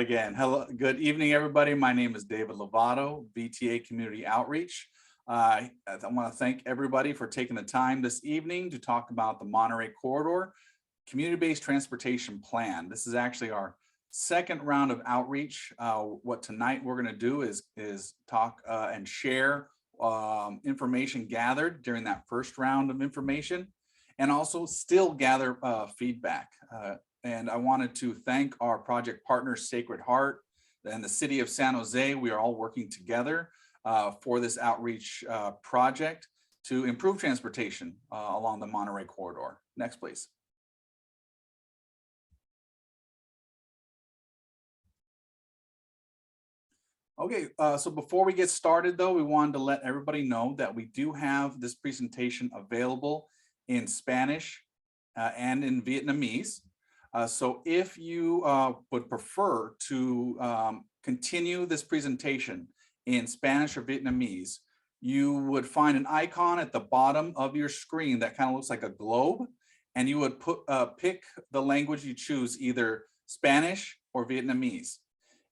Again, hello, good evening, everybody. My name is David Lovato, VTA Community Outreach. I want to thank everybody for taking the time this evening to talk about the Monterey Corridor Community-Based Transportation Plan. This is actually our second round of outreach. What tonight we're going to do is talk and share information gathered during that first round of information, and also still gather feedback. And I wanted to thank our project partners, Sacred Heart and the City of San Jose. We are all working together for this outreach project to improve transportation along the Monterey Corridor. Next, please. Okay, so before we get started though, we wanted to let everybody know that we do have this presentation available in Spanish and in Vietnamese. So if you would prefer to continue this presentation in Spanish or Vietnamese, you would find an icon at the bottom of your screen that kind of looks like a globe, and you would pick the language you choose, either Spanish or Vietnamese.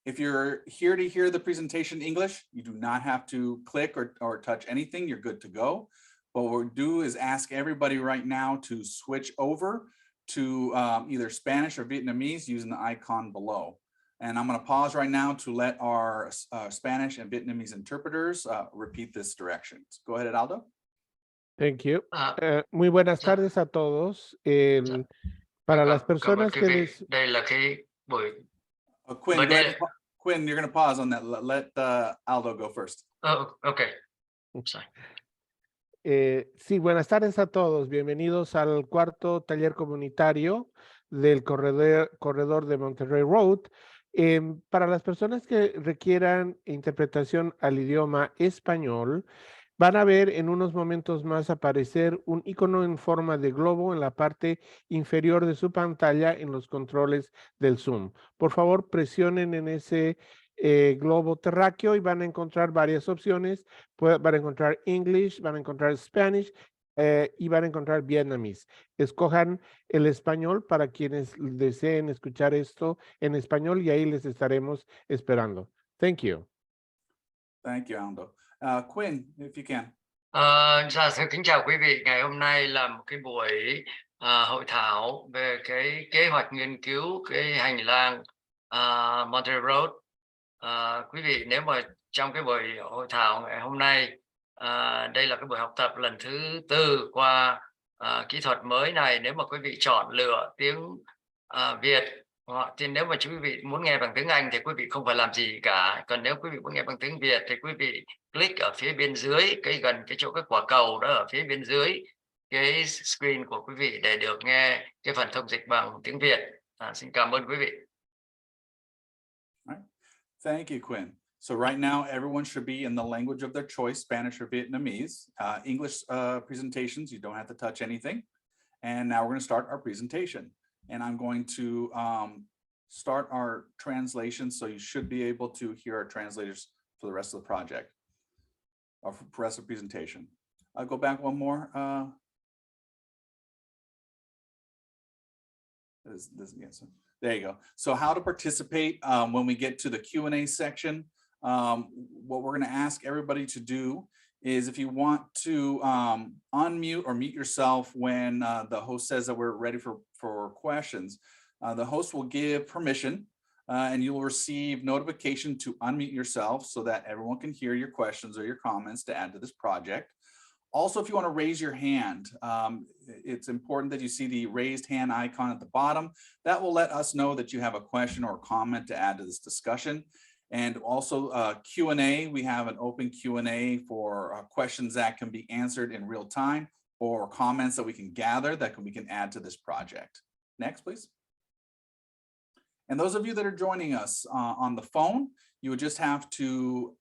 If you're here to hear the presentation in English, you do not have to click or touch anything. You're good to go. But what we'll do is ask everybody right now to switch over to either Spanish or Vietnamese using the icon below. And I'm going to pause right now to let our Spanish and Vietnamese interpreters repeat this directions. Go ahead, Aldo. Thank you. Muy buenas tardes a todos. Para las personas que les... Đây là cái buổi... Quinn, go ahead. Quinn, you're going to pause on that. Let Aldo go first. Oh, okay. Sorry. Sí, buenas tardes a todos. Bienvenidos al cuarto taller comunitario del corredor de Monterey Road. Para las personas que requieran interpretación al idioma español, van a ver en unos momentos más aparecer un icono en forma de globo en la parte inferior de su pantalla en los controles del Zoom. Por favor, presionen en ese globo terráqueo y van a encontrar varias opciones. Van a encontrar English, van a encontrar Spanish y van a encontrar Vietnamese. Escojan el español para quienes deseen escuchar esto en español y ahí les estaremos esperando. Thank you. Thank you, Aldo. Quinn, if you can. Xin kính chào quý vị. Ngày hôm nay là một cái buổi hội thảo về cái kế hoạch nghiên cứu cái hành lang Monterey Road. Quý vị, nếu mà trong cái buổi hội thảo ngày hôm nay, đây là cái buổi học tập lần thứ 4 qua kỹ thuật mới này. Nếu mà quý vị chọn lựa tiếng Việt, thì nếu mà quý vị muốn nghe bằng tiếng Anh thì quý vị không phải làm gì cả. Còn nếu quý vị muốn nghe bằng tiếng Việt thì quý vị click ở phía bên dưới, gần cái chỗ cái quả cầu đó ở phía bên dưới cái screen của quý vị để được nghe cái phần thông dịch bằng tiếng Việt. Xin cảm ơn quý vị. Thank you, Quinn. So right now, everyone should be in the language of their choice, Spanish or Vietnamese. English presentations, you don't have to touch anything. And now we're going to start our presentation. And I'm going to start our translation, so you should be able to hear our translators for the rest of the project, or for the rest of the presentation. I'll go back one more. Yes, there you go. So how to participate when we get to the Q&A section. What we're going to ask everybody to do is, if you want to unmute or mute yourself when the host says that we're ready for questions, the host will give permission and you will receive notification to unmute yourself so that everyone can hear your questions or your comments to add to this project. Also, if you want to raise your hand, it's important that you see the raised hand icon at the bottom. That will let us know that you have a question or a comment to add to this discussion. And also Q&A, we have an open Q&A for questions that can be answered in real time, or comments that we can gather that we can add to this project. Next, please. And those of you that are joining us on the phone, you would just have to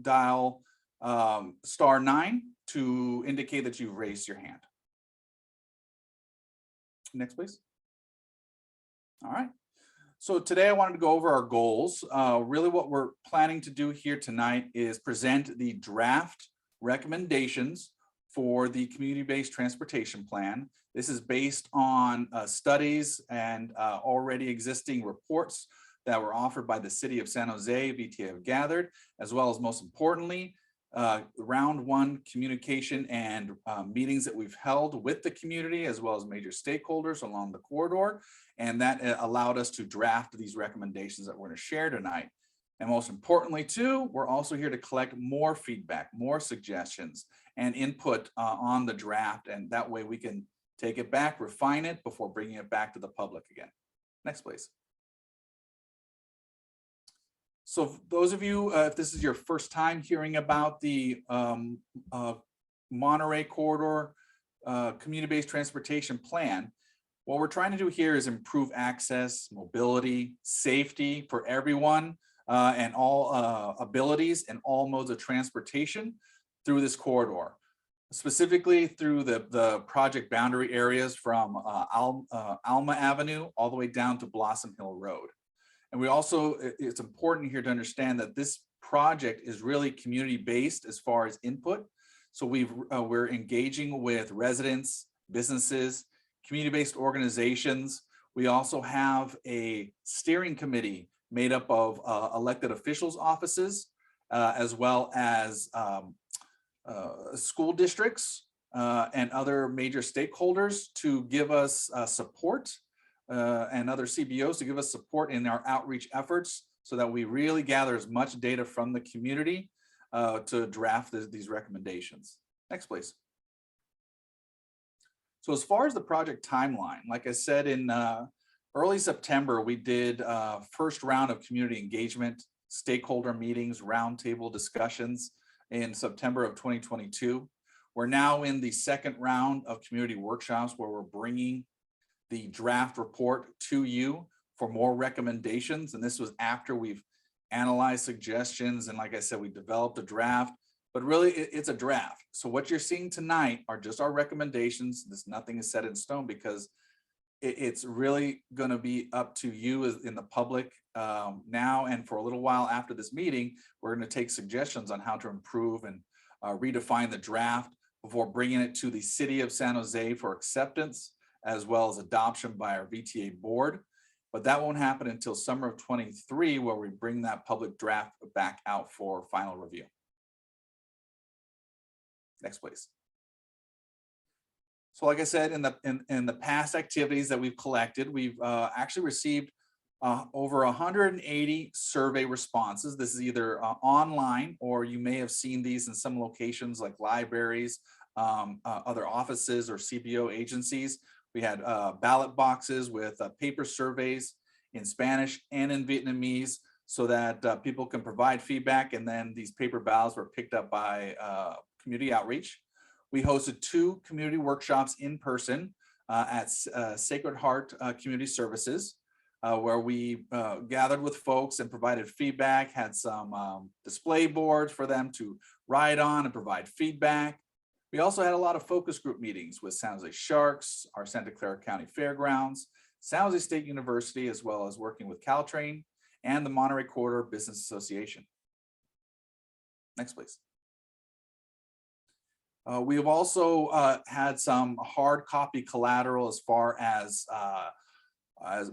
dial *9 to indicate that you've raised your hand. Next, please. All right. So today I wanted to go over our goals. Really what we're planning to do here tonight is present the draft recommendations for the community-based transportation plan. This is based on studies and already existing reports that were offered by the City of San Jose, VTA have gathered, as well as most importantly, round one communication and meetings that we've held with the community as well as major stakeholders along the corridor. And that allowed us to draft these recommendations that we're going to share tonight. And most importantly too, we're also here to collect more feedback, more suggestions and input on the draft. And that way we can take it back, refine it before bringing it back to the public again. Next, please. So those of you, if this is your first time hearing about the Monterey Corridor Community-Based Transportation Plan, what we're trying to do here is improve access, mobility, safety for everyone and all abilities and all modes of transportation through this corridor, specifically through the project boundary areas from Alma Avenue all the way down to Blossom Hill Road. And we also, it's important here to understand that this project is really community-based as far as input. So we're engaging with residents, businesses, community-based organizations. We also have a steering committee made up of elected officials' offices, as well as school districts and other major stakeholders to give us support and other CBOs to give us support in our outreach efforts so that we really gather as much data from the community to draft these recommendations. Next, please. So as far as the project timeline, like I said, in early September, we did first round of community engagement, stakeholder meetings, roundtable discussions in September of 2022. We're now in the second round of community workshops where we're bringing the draft report to you for more recommendations. And this was after we've analyzed suggestions. And like I said, we developed a draft, but really it's a draft. So what you're seeing tonight are just our recommendations. Nothing is set in stone because it's really gonna be up to you as in the public now and for a little while after this meeting. We're gonna take suggestions on how to improve and redefine the draft before bringing it to the City of San Jose for acceptance, as well as adoption by our VTA board. But that won't happen until summer of 23, where we bring that public draft back out for final review. Next, please. So like I said, in the past activities that we've collected, we've actually received over 180 survey responses. This is either online, or you may have seen these in some locations like libraries, other offices or CBO agencies. We had ballot boxes with paper surveys in Spanish and in Vietnamese so that people can provide feedback, and then these paper ballots were picked up by community outreach. We hosted 2 community workshops in person at Sacred Heart Community Services, where we gathered with folks and provided feedback, had some display boards for them to ride on and provide feedback. We also had a lot of focus group meetings with San Jose Sharks, our Santa Clara County Fairgrounds, San Jose State University, as well as working with Caltrain and the Monterey Corridor Business Association. Next, please. We have also had some hard copy collateral as far as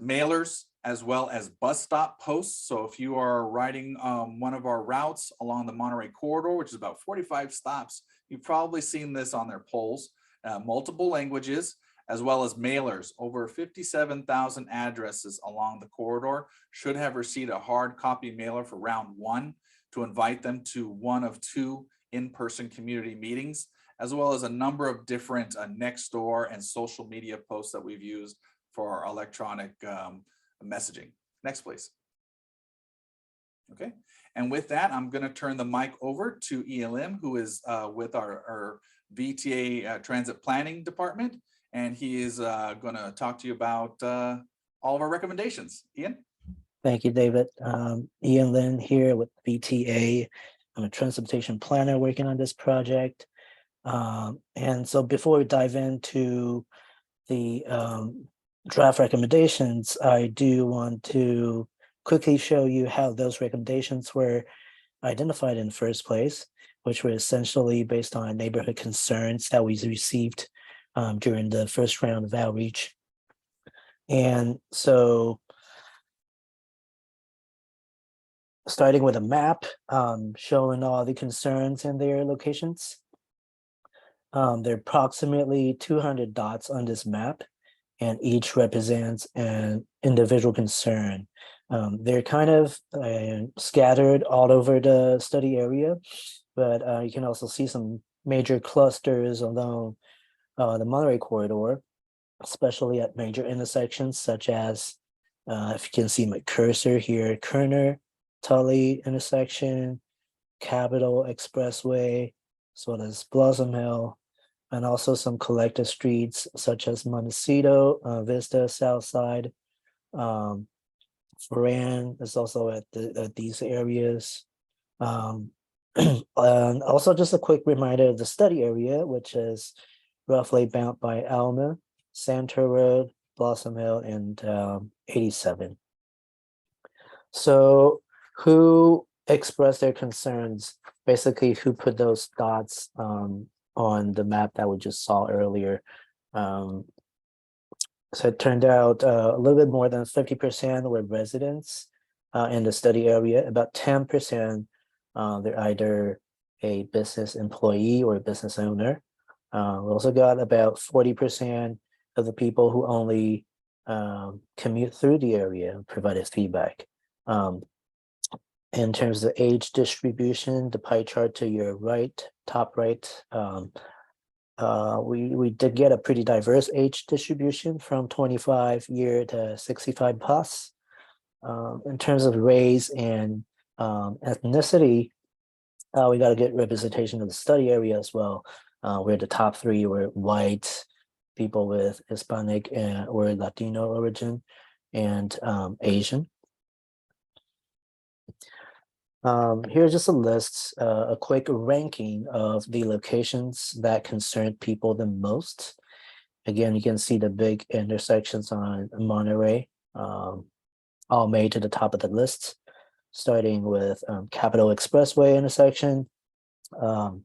mailers, as well as bus stop posts. So if you are riding one of our routes along the Monterey Corridor, which is about 45 stops, you've probably seen this on their poles, multiple languages, as well as mailers. Over 57,000 addresses along the corridor should have received a hard copy mailer for round 1 to invite them to one of 2 in-person community meetings, as well as a number of different next door and social media posts that we've used for our electronic messaging. Next, please. Okay, and with that, I'm going to turn the mic over to ELM, who is with our VTA Transit Planning Department, and he is going to talk to you about all of our recommendations. Ian? Thank you, David. Ian Lin here with VTA. I'm a transportation planner working on this project. And so before we dive into the draft recommendations, I do want to quickly show you how those recommendations were identified in the first place, which were essentially based on neighborhood concerns that we received during the first round of outreach. And so starting with a map showing all the concerns and their locations. There are approximately 200 dots on this map, and each represents an individual concern. They're kind of scattered all over the study area, but you can also see some major clusters along the Monterey corridor, especially at major intersections such as, if you can see my cursor here, Curtner, Tully intersection, Capitol Expressway, as well as Blossom Hill, and also some collector streets such as Montecito, Vista, Southside. Foran is also at these areas. And also just a quick reminder of the study area, which is roughly bound by Alma, Santa Road, Blossom Hill, and 87. So who expressed their concerns? Basically, who put those dots on the map that we just saw earlier? So it turned out a little bit more than 50% were residents in the study area. About 10%, they're either a business employee or a business owner. We also got about 40% of the people who only commute through the area provided feedback. In terms of age distribution, the pie chart to your right, top right, we did get a pretty diverse age distribution from 25 year to 65 plus. In terms of race and ethnicity, we got a good representation of the study area as well, where the top three were white, people with Hispanic or Latino origin, and Asian. Here's just a list, a quick ranking of the locations that concerned people the most. Again, you can see the big intersections on Monterey, all made to the top of the list, starting with Capitol Expressway intersection, down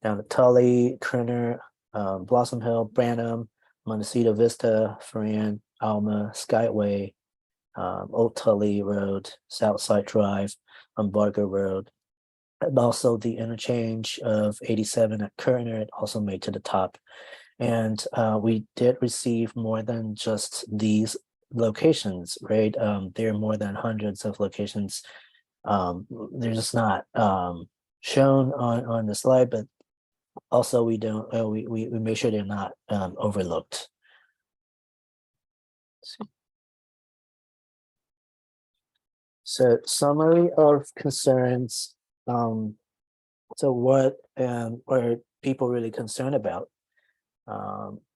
to Tully, Curtner, Blossom Hill, Branham, Montecito Vista, Foran, Alma, Skyway, Old Tully Road, Southside Drive, on Barker Road, and also the interchange of 87 at Curtner, it also made to the top. And we did receive more than just these locations, right? There are more than hundreds of locations. They're just not shown on the slide, but also we don't we make sure they're not overlooked. So summary of concerns. So what are people really concerned about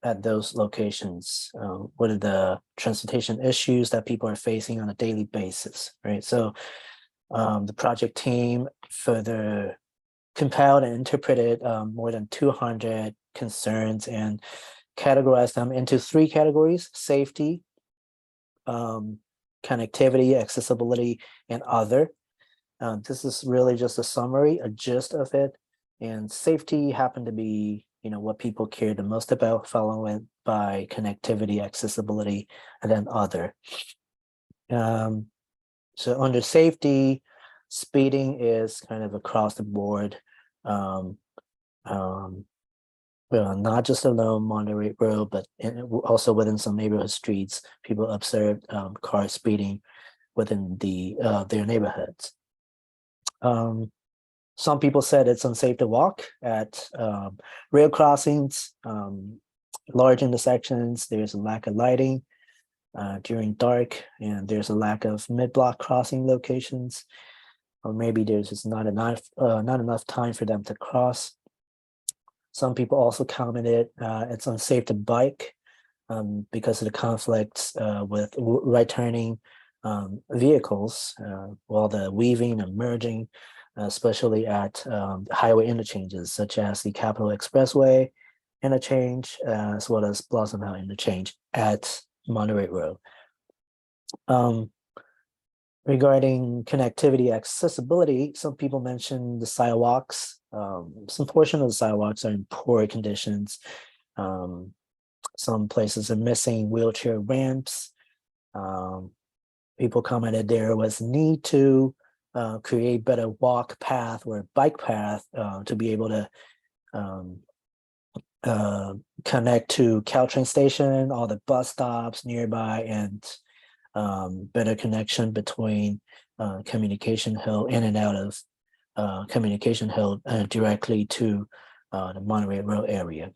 at those locations? What are the transportation issues that people are facing on a daily basis, right? So the project team further compiled and interpreted more than 200 concerns and categorized them into 3 categories: safety, connectivity, accessibility, and other. This is really just a summary, a gist of it. And safety happened to be, what people care the most about, followed by connectivity, accessibility, and then other. So under safety, speeding is kind of across the board. Well, not just along Monterey Road, but also within some neighborhood streets, people observed cars speeding within their neighborhoods. Some people said it's unsafe to walk at rail crossings, large intersections. There's a lack of lighting during dark, and there's a lack of mid-block crossing locations, or maybe there's just not enough time for them to cross. Some people also commented it's unsafe to bike because of the conflicts with right-turning vehicles, while the weaving and merging, especially at highway interchanges such as the Capitol Expressway interchange, as well as Blossom Hill interchange at Monterey Road. Regarding connectivity, accessibility, some people mentioned the sidewalks. Some portion of the sidewalks are in poor conditions. Some places are missing wheelchair ramps. People commented there was need to create better walk path or bike path to be able to connect to Caltrain station, all the bus stops nearby, and better connection between Communication Hill in and out of Communication Hill directly to the Monterey Road area.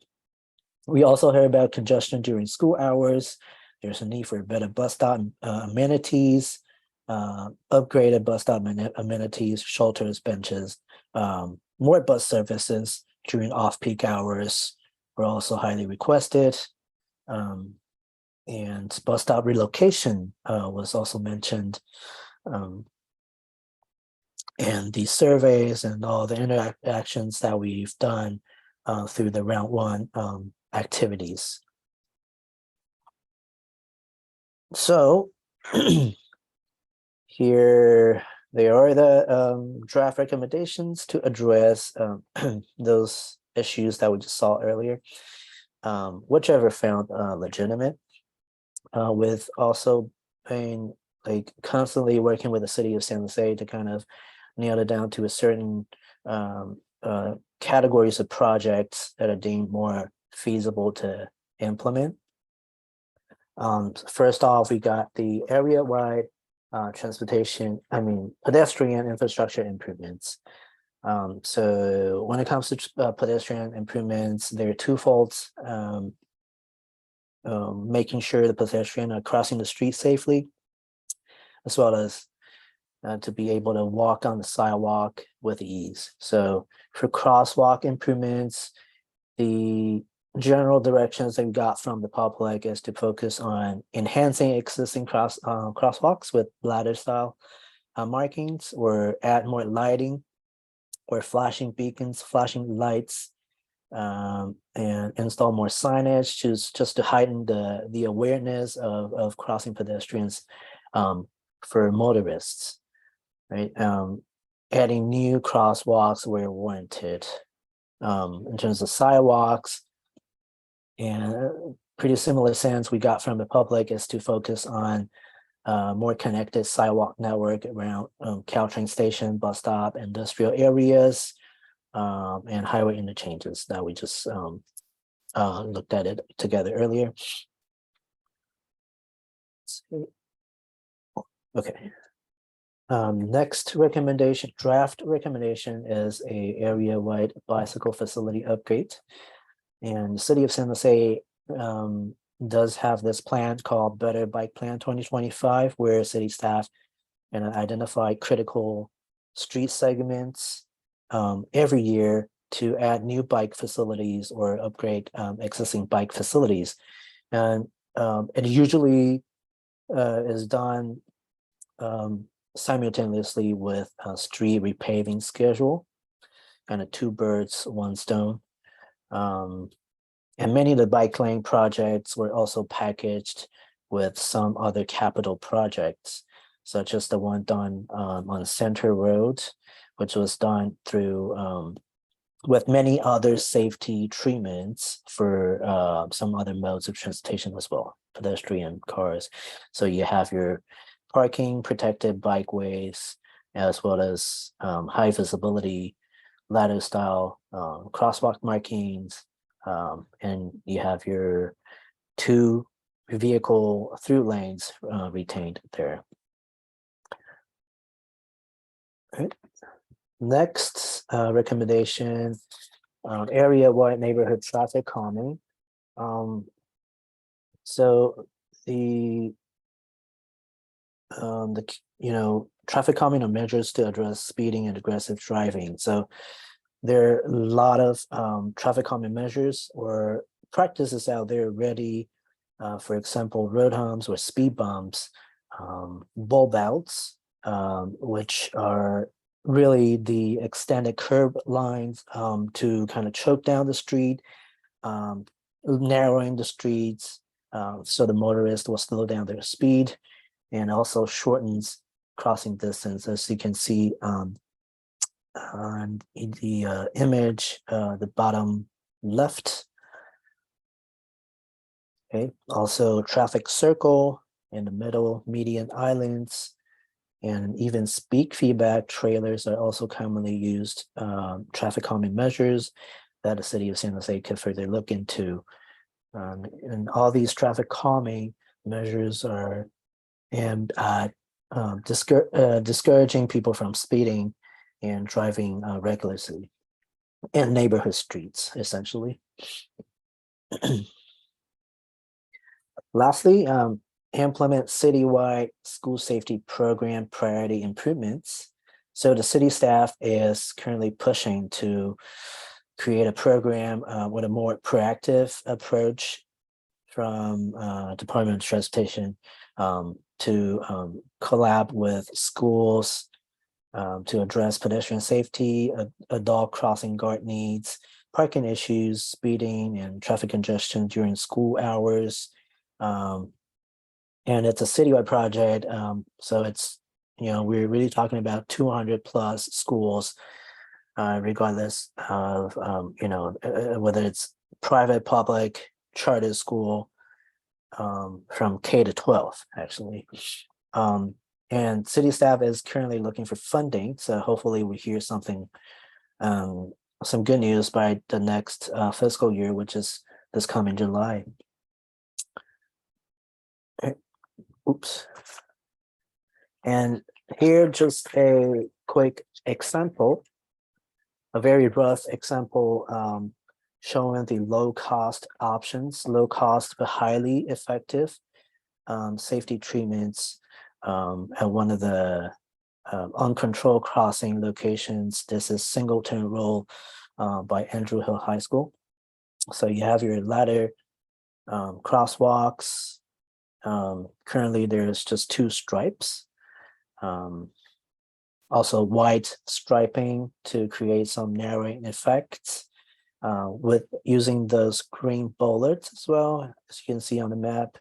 We also heard about congestion during school hours. There's a need for better bus stop amenities, upgraded bus stop amenities, shelters, benches, more bus services during off-peak hours were also highly requested. And bus stop relocation was also mentioned. And the surveys and all the interactions that we've done through the round one activities. So here they are, the draft recommendations to address those issues that we just saw earlier, whichever found legitimate, with also being like constantly working with the city of San Jose to kind of nail it down to a certain categories of projects that are deemed more feasible to implement. First off, we got the area-wide pedestrian infrastructure improvements. So when it comes to pedestrian improvements, there are twofold. Making sure the pedestrian are crossing the street safely, as well as to be able to walk on the sidewalk with ease. So for crosswalk improvements, the general directions that we got from the public is to focus on enhancing existing crosswalks with ladder style markings, or add more lighting or flashing beacons, flashing lights, and install more signage just to heighten the awareness of crossing pedestrians for motorists, right? Adding new crosswalks where warranted. In terms of sidewalks, and pretty similar sense we got from the public is to focus on more connected sidewalk network around Caltrain station, bus stop, industrial areas, and highway interchanges that we just looked at it together earlier. Okay. Next recommendation, draft recommendation, is a area-wide bicycle facility upgrade. And the city of San Jose does have this plan called Better Bike Plan 2025, where city staff and identify critical street segments every year to add new bike facilities or upgrade existing bike facilities. And it usually is done simultaneously with a street repaving schedule, kind of two birds, one stone. And many of the bike lane projects were also packaged with some other capital projects, such as the one done on Center Road, which was done through with many other safety treatments for some other modes of transportation as well, pedestrian, cars. So you have your parking, protected bikeways, as well as high visibility ladder style crosswalk markings, and you have your two vehicle through lanes retained there. All right. Next recommendation, area-wide neighborhood traffic calming. So the traffic calming are measures to address speeding and aggressive driving. So there are a lot of traffic calming measures or practices out there ready. For example, road humps or speed bumps, bulb outs, which are really the extended curb lines to kind of choke down the street, narrowing the streets so the motorist will slow down their speed, and also shortens crossing distance, as you can see on the image, the bottom left. Okay, also traffic circle in the middle, median islands, And even speak feedback trailers are also commonly used traffic calming measures that the city of San Jose could further look into. And all these traffic calming measures are aimed at discouraging people from speeding and driving recklessly in neighborhood streets, essentially. Lastly, implement citywide school safety program priority improvements. So the city staff is currently pushing to create a program with a more proactive approach from Department of Transportation to collab with schools to address pedestrian safety, adult crossing guard needs, parking issues, speeding, and traffic congestion during school hours. And it's a citywide project, so it's, we're really talking about 200 plus schools, regardless of, whether it's private, public, charter school, from K to 12, actually. And city staff is currently looking for funding, so hopefully we hear something, some good news by the next fiscal year, which is this coming July. Oops. And here, just a quick example, a very rough example, showing the low-cost options, low-cost but highly effective safety treatments at one of the uncontrolled crossing locations. This is Singleton Road by Andrew Hill High School. So you have your ladder crosswalks. Currently, there's just 2 stripes. Also white striping to create some narrowing effects with using those green bullets as well, as you can see on the map,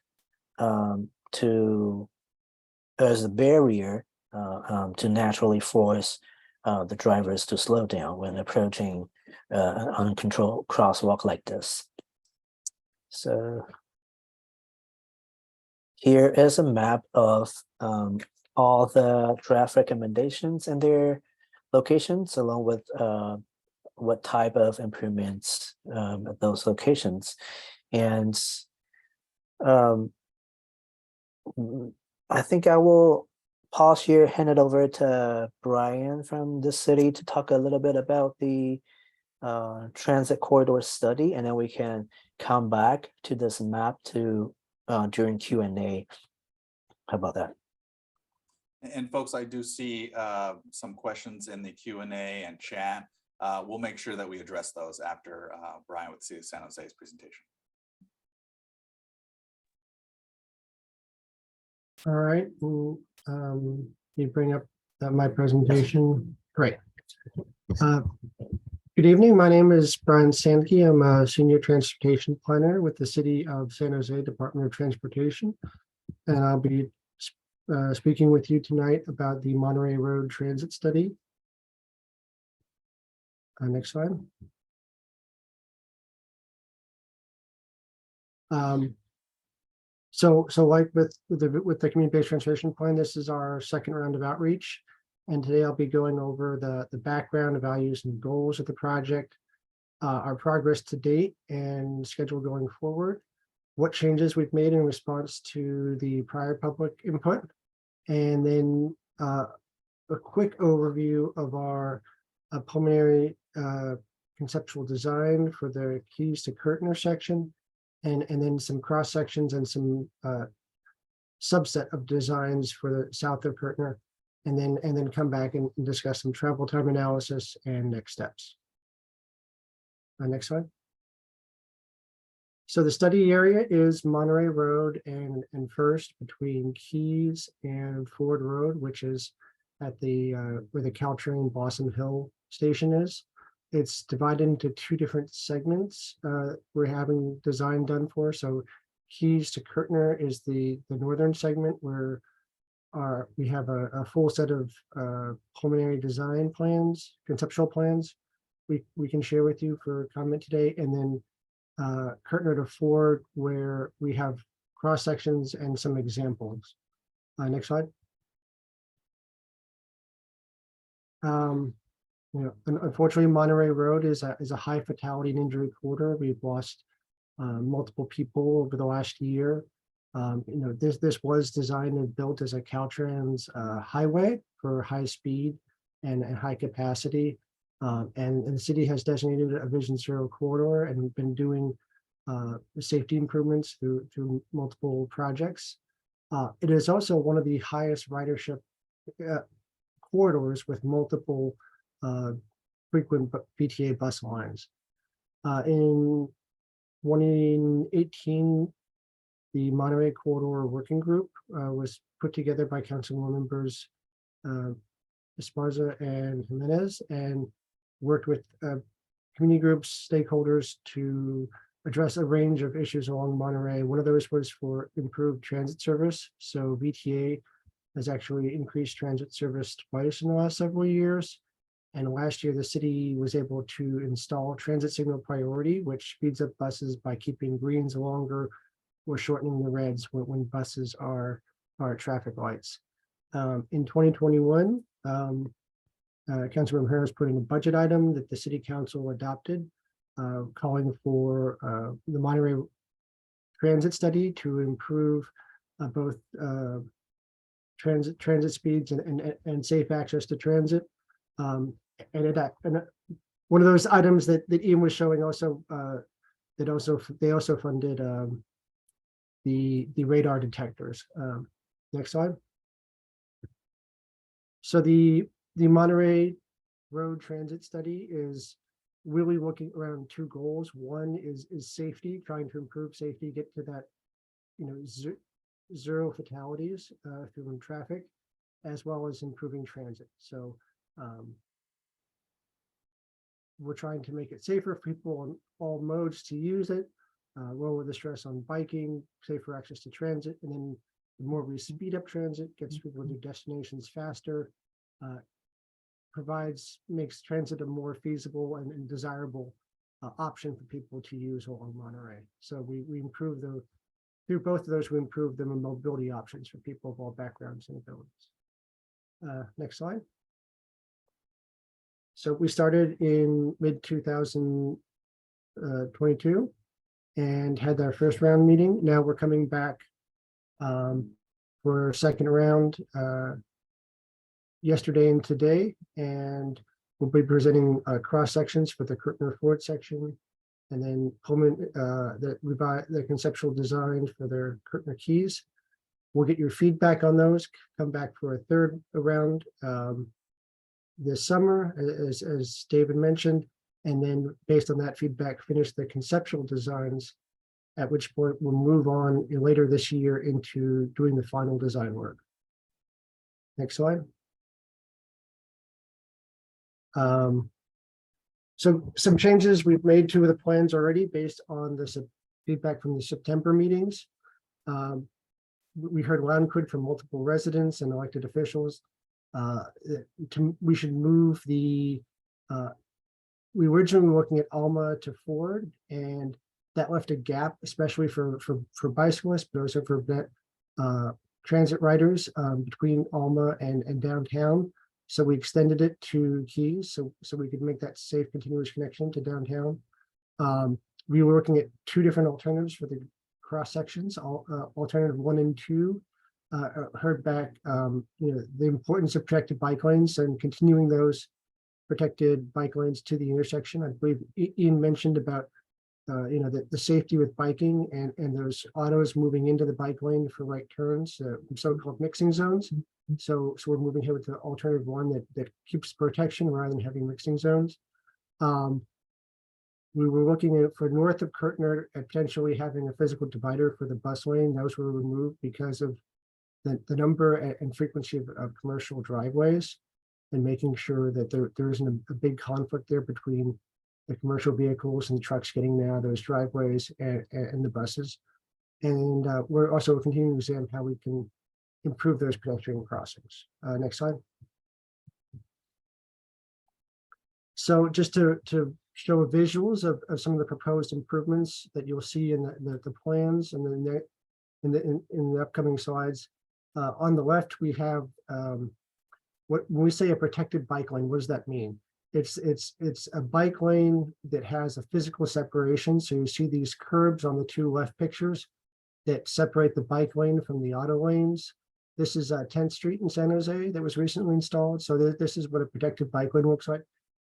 as a barrier to naturally force the drivers to slow down when approaching an uncontrolled crosswalk like this. So here is a map of all the draft recommendations and their locations, along with what type of improvements at those locations. And I think I will pause here, hand it over to Brian from the city to talk a little bit about the transit corridor study, and then we can come back to this map to during Q&A. How about that? And folks, I do see some questions in the Q&A and chat. We'll make sure that we address those after Brian with the City of San Jose's presentation. All right, you bring up my presentation. Great. Good evening. My name is Brian Sandke. I'm a senior transportation planner with the City of San Jose Department of Transportation, and I'll be speaking with you tonight about the Monterey Road Transit Study. Next slide. So like with the community-based transportation plan, this is our second round of outreach. And today I'll be going over the background, the values and goals of the project, our progress to date and schedule going forward, what changes we've made in response to the prior public input, and then a quick overview of our preliminary conceptual design for the Keys to Curtner section, and then some cross sections and some subset of designs for the south of Curtner, and then come back and discuss some travel time analysis and next steps. Next slide. So the study area is Monterey Road and First between Keys and Ford Road, which is at the where the Caltrain Blossom Hill station is. It's divided into 2 different segments we're having design done for. So Keys to Curtner is the northern segment where we have a full set of preliminary design plans, conceptual plans we can share with you for comment today. And then Curtner to Ford, where we have cross sections and some examples. Next slide. Unfortunately, Monterey Road is a high fatality and injury corridor. We've lost multiple people over the last year. This was designed and built as a Caltrans highway for high speed and high capacity. And the city has designated a Vision Zero corridor and been doing safety improvements through multiple projects. It is also one of the highest ridership corridors with multiple frequent VTA bus lines. In 2018, the Monterey Corridor Working Group was put together by council members Esparza and Jimenez, and worked with community groups, stakeholders to address a range of issues along Monterey. One of those was for improved transit service. So VTA has actually increased transit service twice in the last several years. And last year, the city was able to install transit signal priority, which speeds up buses by keeping greens longer or shortening the reds when buses are at traffic lights. In 2021, Councilmember Harris put in a budget item that the city council adopted, calling for the Monterey transit study to improve both transit speeds and safe access to transit. And one of those items that Ian was showing also, they also funded the radar detectors. Next slide. So the Monterey Road Transit Study is really looking around two goals. One is safety, trying to improve safety, get to that, zero fatalities through traffic, as well as improving transit. So we're trying to make it safer for people on all modes to use it, lower the stress on biking, safer access to transit, and then the more we speed up transit, gets people to destinations faster, makes transit a more feasible and desirable option for people to use along Monterey. So we improve through both of those, we improve the mobility options for people of all backgrounds and abilities. Next slide. So we started in mid-2022 and had our first round meeting. Now we're coming back for a second round yesterday and today, and we'll be presenting cross sections for the Curtner Ford section, and then Pullman the conceptual design for their Curtner keys. We'll get your feedback on those, come back for a third round this summer, as David mentioned, and then based on that feedback, finish the conceptual designs, at which point we'll move on later this year into doing the final design work. Next slide. So some changes we've made to the plans already based on the feedback from the September meetings. We heard loud and clear from multiple residents and elected officials. We should move we originally were looking at Alma to Ford, and that left a gap, especially for bicyclists, but also for transit riders between Alma and downtown. So we extended it to Keys, so we could make that safe, continuous connection to downtown. We were looking at two different alternatives for the cross sections. Alternative 1 and 2 heard back, the importance of protected bike lanes and continuing those protected bike lanes to the intersection. I believe Ian mentioned about the safety with biking and those autos moving into the bike lane for right turns, so-called mixing zones. So we're moving here with the alternative 1 that keeps protection rather than having mixing zones. We were looking at for north of Curtner at potentially having a physical divider for the bus lane. Those were removed because of the number and frequency of commercial driveways, and making sure that there isn't a big conflict there between the commercial vehicles and the trucks getting now those driveways and the buses. And we're also continuing to examine how we can improve those pedestrian crossings. Next slide. So just to show visuals of some of the proposed improvements that you'll see in the plans and then in the upcoming slides. On the left, we have when we say a protected bike lane, what does that mean? It's a bike lane that has a physical separation. So you see these curbs on the two left pictures that separate the bike lane from the auto lanes. This is 10th Street in San Jose that was recently installed. So this is what a protected bike lane looks like.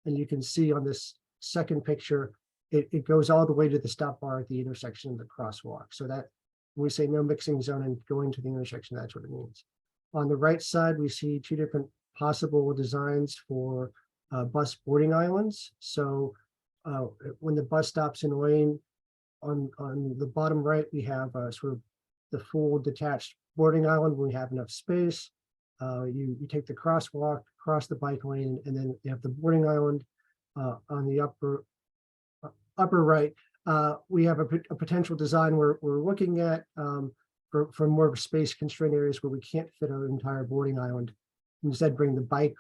And you can see on this second picture, it goes all the way to the stop bar at the intersection of the crosswalk. So that when we say no mixing zone and going to the intersection, that's what it means. On the right side, we see two different possible designs for bus boarding islands. So when the bus stops in a lane, on the bottom right, we have sort of the full detached boarding island when we have enough space. You take the crosswalk, cross the bike lane, and then you have the boarding island on the upper right. We have a potential design we're looking at for more space constrained areas where we can't fit an entire boarding island. Instead, bring the bike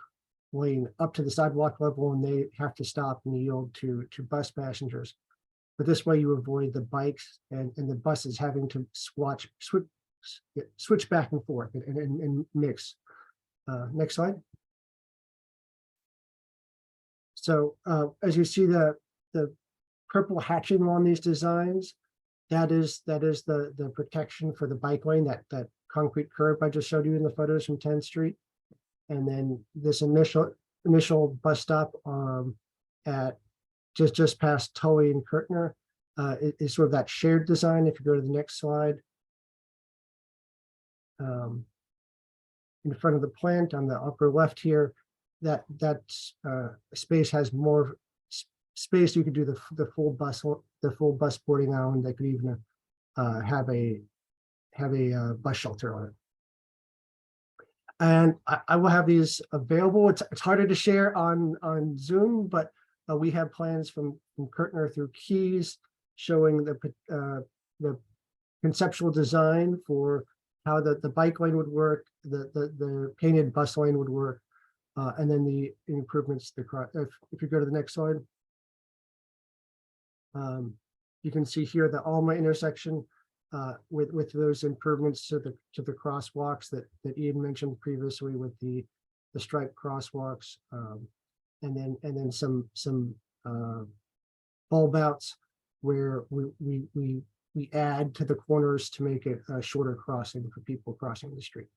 lane up to the sidewalk level, and they have to stop and yield to bus passengers. But this way you avoid the bikes and the buses having to switch back and forth and mix. Next slide. So as you see the purple hatching on these designs, that is the protection for the bike lane, that concrete curb I just showed you in the photos from 10th Street. And then this initial bus stop at just past Tully and Curtner is sort of that shared design. If you go to the next slide, in front of the plant on the upper left here, that space has more space. You could do the full bus boarding island. They could even have a bus shelter on it. And I will have these available. It's harder to share on Zoom, but we have plans from Curtner through Keys showing the conceptual design for how the bike lane would work, the painted bus lane would work, and then the improvements. If you go to the next slide, you can see here the Alma intersection with those improvements to the crosswalks that Ian mentioned previously, with the striped crosswalks, and then some bulb outs where we add to the corners to make it a shorter crossing for people crossing the street.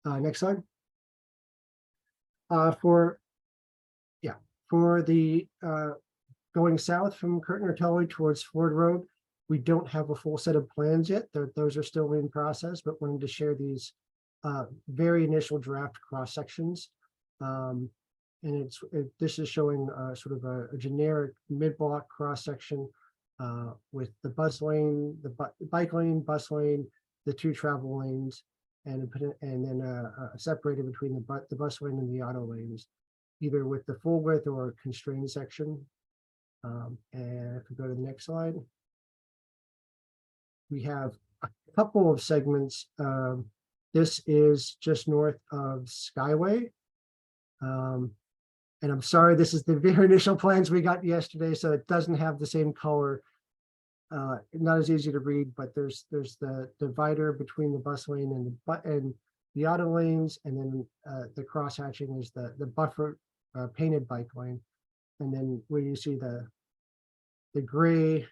Next slide. For the going south from Curtner Tully towards Ford Road, we don't have a full set of plans yet. Those are still in process, but wanted to share these very initial draft cross sections. And this is showing sort of a generic mid-block cross section with the bus lane, the bike lane, bus lane, the two travel lanes, and then separated between the bus lane and the auto lanes, either with the full width or a constrained section. And if we go to the next slide, we have a couple of segments. This is just north of Skyway. And I'm sorry, this is the very initial plans we got yesterday, so it doesn't have the same color. Not as easy to read, but there's the divider between the bus lane and the auto lanes, and then the cross hatching is the buffer painted bike lane. And then where you see the gray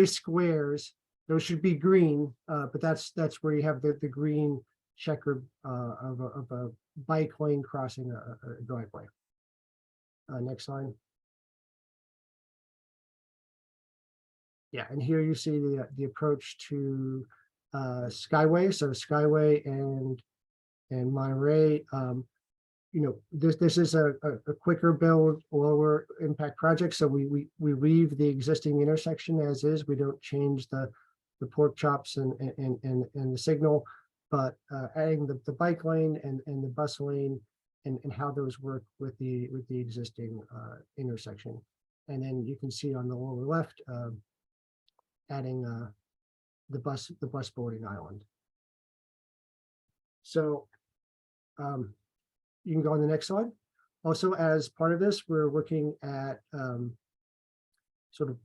squares, those should be green, but that's where you have the green checker of a bike lane crossing a driveway. Next slide. Yeah, and here you see the approach to Skyway. So Skyway and Monterey. This is a quicker build, lower impact project. So we leave the existing intersection as is. We don't change the pork chops and the signal, but adding the bike lane and the bus lane and how those work with the existing intersection. And then you can see on the lower left, adding the bus boarding island. So you can go on the next slide. Also, as part of this, we're looking at sort of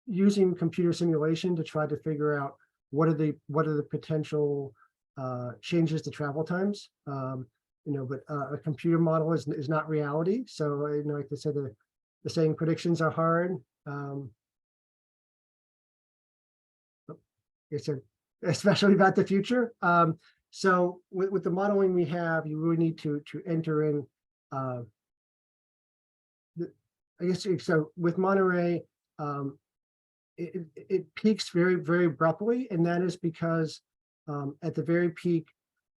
using computer simulation to try to figure out what are the potential changes the travel times. But a computer model is not reality. So, like I said, the saying predictions are hard. It's especially about the future. So with the modeling we have, you really need to enter in. I guess so. With Monterey, it peaks very, very abruptly, and that is because at the very peak,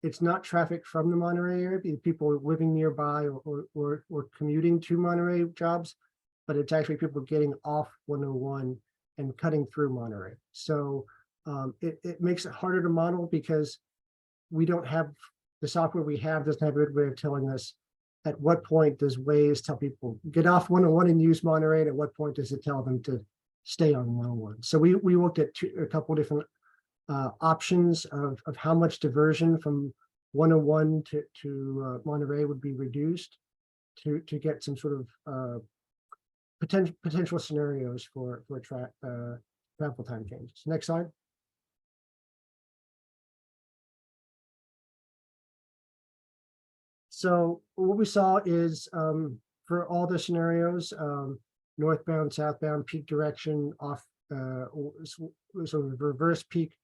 it's not traffic from the Monterey area, people living nearby or commuting to Monterey jobs, but it's actually people getting off 101 and cutting through Monterey. So it makes it harder to model because we don't have the software we have doesn't have a good way of telling us at what point does Waze tell people get off 101 and use Monterey, and at what point does it tell them to stay on 101. So we looked at a couple different options of how much diversion from 101 to Monterey would be reduced to get some sort of potential scenarios for travel time changes. Next slide. So what we saw is for all the scenarios, northbound, southbound, peak direction, off, so reverse peak,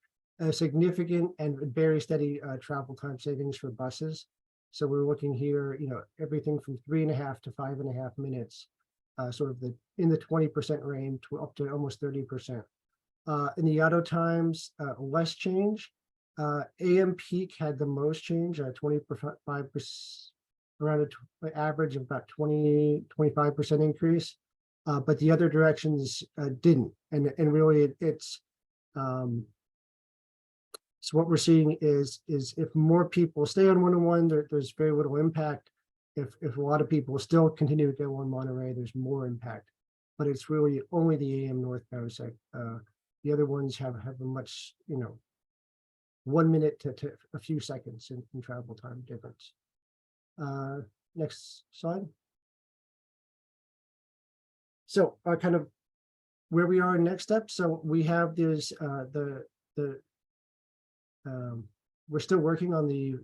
a significant and very steady travel time savings for buses. So we're looking here, everything from 3.5 to 5.5 minutes, sort of in the 20% range to up to almost 30%. In the auto times, less change. AM peak had the most change, 25%, around an average of about 25% increase. But the other directions didn't, and really it's so what we're seeing is if more people stay on 101, there's very little impact. If a lot of people still continue to go on Monterey, there's more impact. But it's really only the AM northbound side. The other ones have a much 1 minute to a few seconds in travel time difference. Next slide. So kind of where we are in next step. So we have this we're still working on the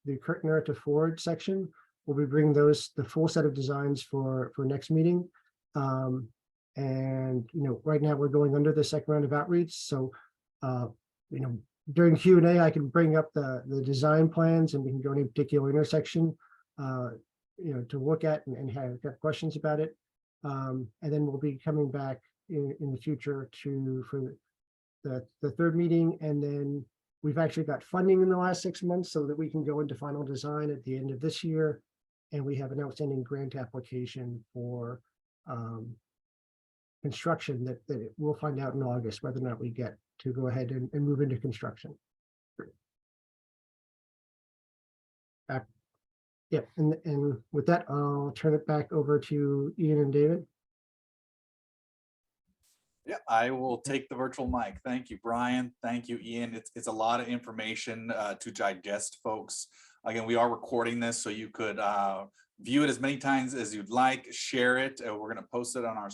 Curtner to Ford section. We'll be bringing the full set of designs for next meeting. And right now we're going under the second round of outreach. So during Q&A, I can bring up the design plans and we can go to any particular intersection to look at and have questions about it. And then we'll be coming back in the future for the third meeting. And then we've actually got funding in the last 6 months so that we can go into final design at the end of this year. And we have an outstanding grant application for construction that we'll find out in August whether or not we get to go ahead and move into construction. Yeah, and with that, I'll turn it back over to Ian and David. Yeah, I will take the virtual mic. Thank you, Brian. Thank you, Ian. It's a lot of information to digest, folks. Again, we are recording this so you could view it as many times as you'd like, share it. We're going to post it on our